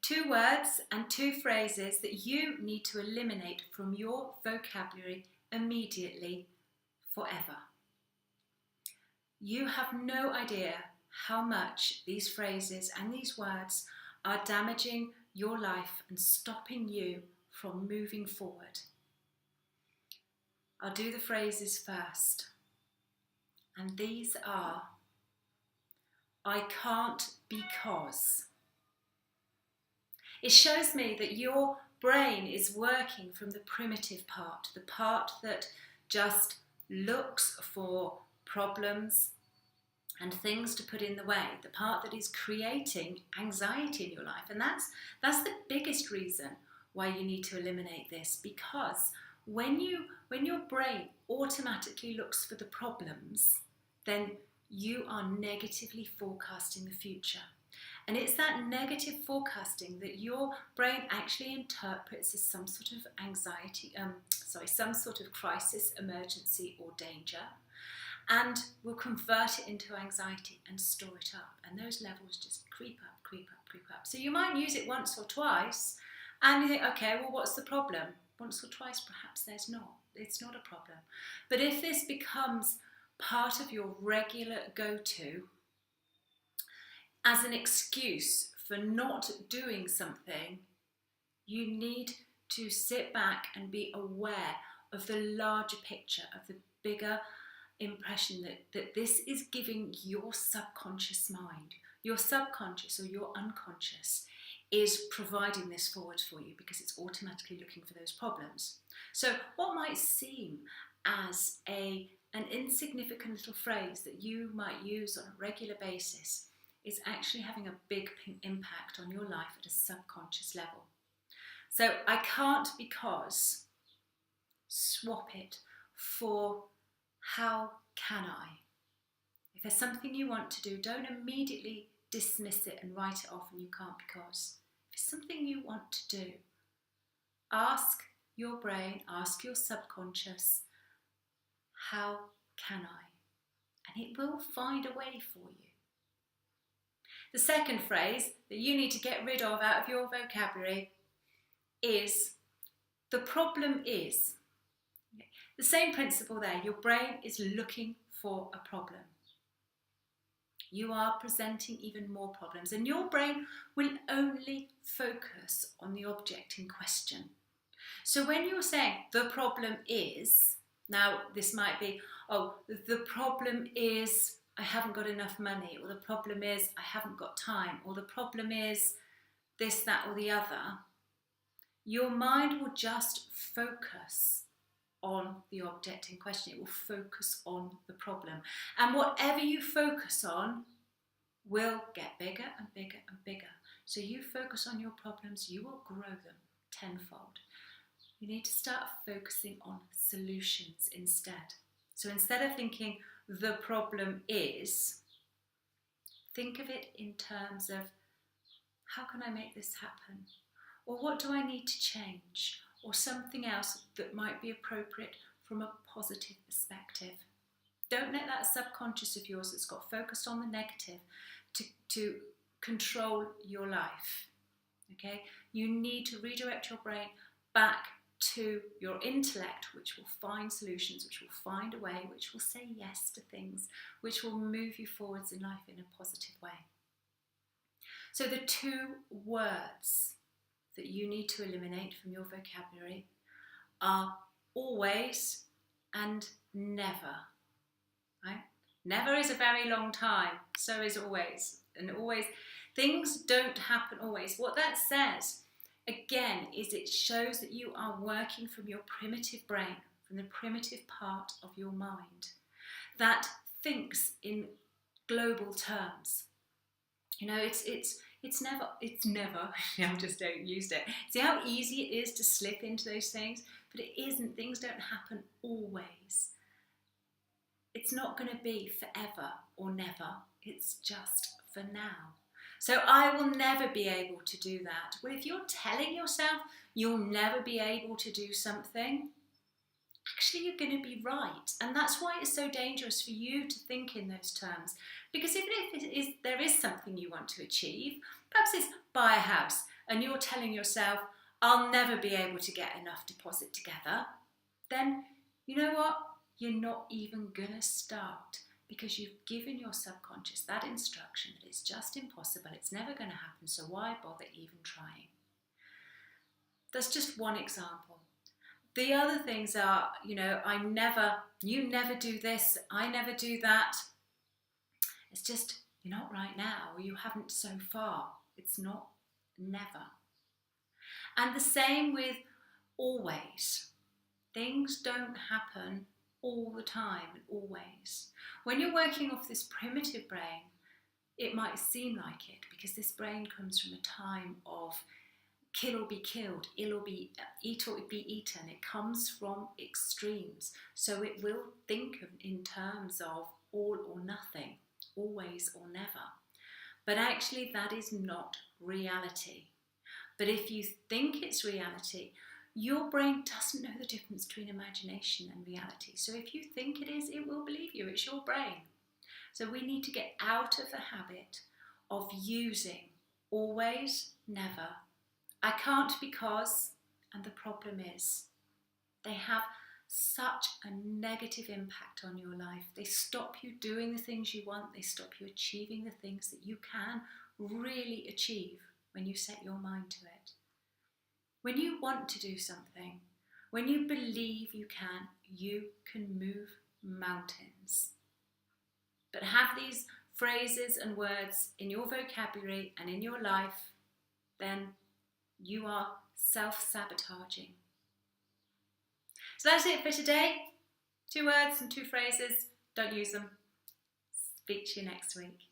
2 words and 2 phrases that you need to eliminate from your vocabulary immediately, forever. You have no idea how much these phrases and these words are damaging your life and stopping you from moving forward. I'll do the phrases first. And these are: I can't because. It shows me that your brain is working from the primitive part, the part that just looks for problems and things to put in the way, the part that is creating anxiety in your life. And that's the biggest reason why you need to eliminate this, because when your brain automatically looks for the problems, then you are negatively forecasting the future. And it's that negative forecasting that your brain actually interprets as some sort of some sort of crisis, emergency or danger, and will convert it into anxiety and store it up. And those levels just creep up, creep up, creep up. So you might use it once or twice and you think, okay, well, what's the problem? Once or twice, perhaps it's not a problem. But if this becomes part of your regular go-to as an excuse for not doing something, you need to sit back and be aware of the larger picture, of the bigger impression that this is giving your subconscious mind. Your subconscious or your unconscious is providing this forward for you because it's automatically looking for those problems. So what might seem as an insignificant little phrase that you might use on a regular basis is actually having a big impact on your life at a subconscious level. So I can't because, swap it for how can I? If there's something you want to do, don't immediately dismiss it and write it off and you can't because. If it's something you want to do, ask your brain, ask your subconscious, how can I? And it will find a way for you. The second phrase that you need to get rid of out of your vocabulary is the problem is. The same principle there. Your brain is looking for a problem. You are presenting even more problems, and your brain will only focus on the object in question. So when you're saying the problem is, now this might be, the problem is I haven't got enough money, or the problem is I haven't got time, or the problem is this, that, or the other, your mind will just focus on the object in question. It will focus on the problem. And whatever you focus on will get bigger and bigger and bigger. So you focus on your problems, you will grow them tenfold. You need to start focusing on solutions instead. So instead of thinking the problem is, think of it in terms of how can I make this happen? Or what do I need to change? Or something else that might be appropriate from a positive perspective. Don't let that subconscious of yours that's got focused on the negative to control your life. Okay? You need to redirect your brain back to your intellect, which will find solutions, which will find a way, which will say yes to things, which will move you forwards in life in a positive way. So the 2 words that you need to eliminate from your vocabulary are always and never. Right? Never is a very long time, so is always. And always, things don't happen always. What that says, again, is it shows that you are working from your primitive brain, from the primitive part of your mind, that thinks in global terms. You know, it's never, I just don't use it. See how easy it is to slip into those things? But it isn't, things don't happen always. It's not going to be forever or never, it's just for now. So I will never be able to do that. Well, if you're telling yourself you'll never be able to do something, actually you're going to be right. And that's why it's so dangerous for you to think in those terms. Because even if there is something you want to achieve, perhaps it's buy a house, and you're telling yourself, I'll never be able to get enough deposit together, then you know what? You're not even going to start, because you've given your subconscious that instruction that it's just impossible, it's never going to happen, so why bother even trying? That's just one example. The other things are, you never do this, I never do that. It's just, you're not right now, or you haven't so far. It's not never. And the same with always. Things don't happen all the time and always. When you're working off this primitive brain, it might seem like it, because this brain comes from a time of kill or be killed, eat or be eaten. It comes from extremes. So it will think in terms of all or nothing, always or never. But actually that is not reality. But if you think it's reality, your brain doesn't know the difference between imagination and reality. So if you think it is, it will believe you. It's your brain. So we need to get out of the habit of using always, never, I can't because, and the problem is, they have such a negative impact on your life. They stop you doing the things you want. They stop you achieving the things that you can really achieve when you set your mind to it. When you want to do something, when you believe you can move mountains. But have these phrases and words in your vocabulary and in your life, then you are self-sabotaging. So that's it for today. 2 words and 2 phrases. Don't use them. Speak to you next week.